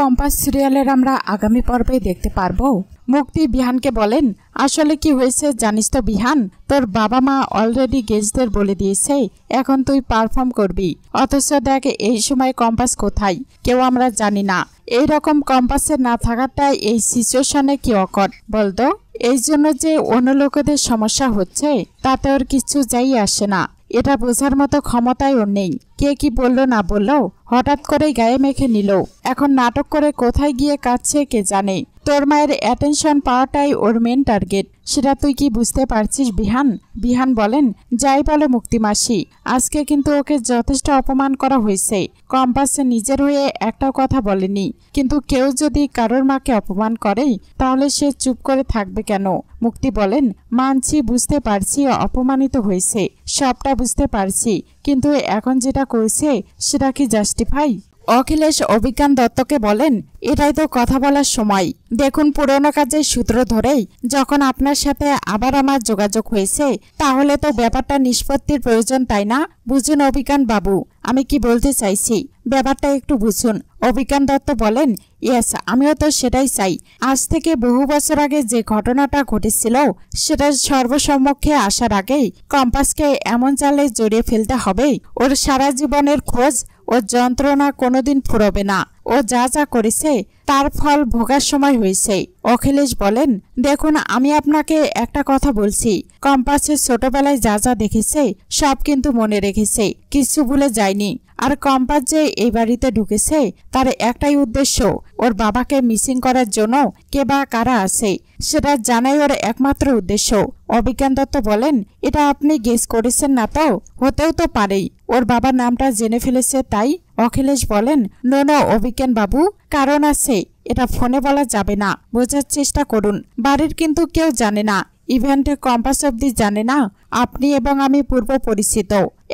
Compass সিরিয়ালের আমরা আগামী পর্বে দেখতে পারবো। মুক্তি বিহানকে বলেন, আসলে কি হয়েছে জানিস তো বিহান, তোর বাবা মা অলরেডি গেস্টদের বলে দিয়েছে এখন তুই পারফর্ম করবি, অথচ দেখ এই সময় কম্পাস কোথায় কেউ আমরা জানি না। এইরকম কম্পাসের না থাকাটাই এই সিচুয়েশনে কি অকট বলতো। এই জন্য যে অন্য লোকেদের সমস্যা হচ্ছে তাতে ওর কিছু যাই আসে না, এটা বোঝার মতো ক্ষমতাই ওর নেই। কে কি বললো না বললো হঠাৎ করে গায়ে মেখে নিল, এখন নাটক করে কোথায় গিয়ে কাঁদছে কে জানে। তোর মায়ের অ্যাটেনশন পাওয়াটাই ওর মেন টার্গেট, সেটা তুই কি বুঝতে পারছিস বিহান? বিহান বলেন, যাই বলো মুক্তি মাসি, আজকে কিন্তু ওকে যথেষ্ট অপমান করা হয়েছে। কম্পাস নিজের হয়ে একটাও কথা বলেনি, কিন্তু কেউ যদি কারোর মাকে অপমান করে তাহলে সে চুপ করে থাকবে কেন? মুক্তি বলেন, মানছি, বুঝতে পারছি অপমানিত হয়েছে, সবটা বুঝতে পারছি, কিন্তু এখন যেটা করেছে সেটা কি জাস্টিফাই? অখিলেশ অভিজ্ঞান দত্তকে বলেন, এটাই তো কথা বলার সময়। দেখুন, পুরনো কাজের সূত্র ধরেই যখন আপনার সাথে আবার আমার যোগাযোগ হয়েছে তাহলে তো ব্যাপারটা নিষ্পত্তির প্রয়োজন, তাই না? বুঝুন অভিজ্ঞান বাবু, আমি কি বলতে চাইছি ব্যাপারটা একটু বুঝুন। অভিজ্ঞান দত্ত বলেন, ইয়েস, আমিও তো সেটাই চাই। আজ থেকে বহু বছর আগে যে ঘটনাটা ঘটেছিল সেটা সর্বসম্মুখে আসার আগেই কম্পাসকে এমন জালে জড়িয়ে ফেলতে হবে, ওর সারা জীবনের খোঁজ, ওর যন্ত্রণা কোনোদিন ফুরবে না। ও যা যা করেছে তার ফল ভোগার সময় হয়েছে। অখিলেশ বলেন, দেখুন আমি আপনাকে একটা কথা বলছি, কম্পাসের ছোটবেলায় যা যা দেখেছে সব কিন্তু মনে রেখেছে, কিছু ভুলে যায়নি। আর কম্পাস যে এই বাড়িতে ঢুকেছে তার একটাই উদ্দেশ্য, ওর বাবাকে মিসিং করার জন্য কে বা কারা আছে সেটা জানাই ওর একমাত্র উদ্দেশ্য। অভিজ্ঞান দত্ত বলেন, এটা আপনি গেস করেছেন না তো? হতেও তো পারেই ওর বাবার নামটা জেনে ফেলেছে তাই। অখিলেশ বলেন, নো অভিজ্ঞান বাবু, কারণ আছে, এটা ফোনে বলা যাবে না, বোঝার চেষ্টা করুন। বাড়ির কিন্তু কেউ জানে না, ইভেন্টে কম্পাস অব্দি জানে না আপনি এবং আমি পূর্ব পরিচিত।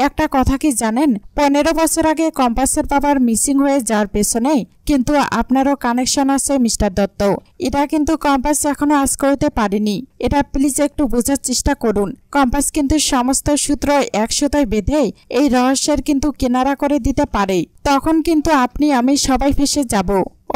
একটা কথা কি জানেন, 15 বছর আগে কম্পাসের বাবার মিসিং হয়ে যাওয়ার পেছনে কিন্তু আপনারও কানেকশন আছে মিস্টার দত্ত। এটা কিন্তু কম্পাস এখনো আজ করতে পারেনি, এটা প্লিজ একটু বোঝার চেষ্টা করুন। কম্পাস কিন্তু সমস্ত সূত্র একসাথে বেঁধে এই রহস্যের কিন্তু কিনারা করে দিতে পারে, তখন কিন্তু আপনি আমি সবাই ফেসে যাব।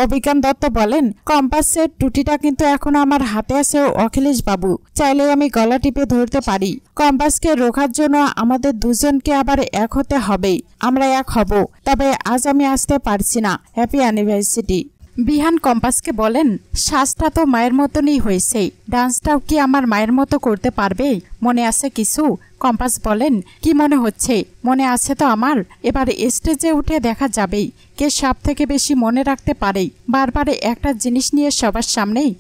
অভিজ্ঞান দত্ত বলেন, কম্পাসের টুটিটা কিন্তু এখন আমার হাতে আছে অখিলেশ বাবু, চাইলে আমি গলা টিপে ধরতে পারি। কম্পাসকে রোখার জন্য আমাদের দুজনকে আবার এক হতে হবে, আমরা এক হব, তবে আজ আমি আসতে পারছি না। Happy anniversary. বিহান কম্পাসকে বলেন, শ্বাসটা তো মায়ের মতনই হয়েছে, ডান্সটাও কি আমার মায়ের মতো করতে পারবে? মনে আছে কিছু? কম্পাস বলেন, কি মনে হচ্ছে? মনে আছে তো আমার। এবার স্টেজে উঠে দেখা যাবেই কে সব থেকে বেশি মনে রাখতে পারে বারবার একটা জিনিস নিয়ে সবার সামনেই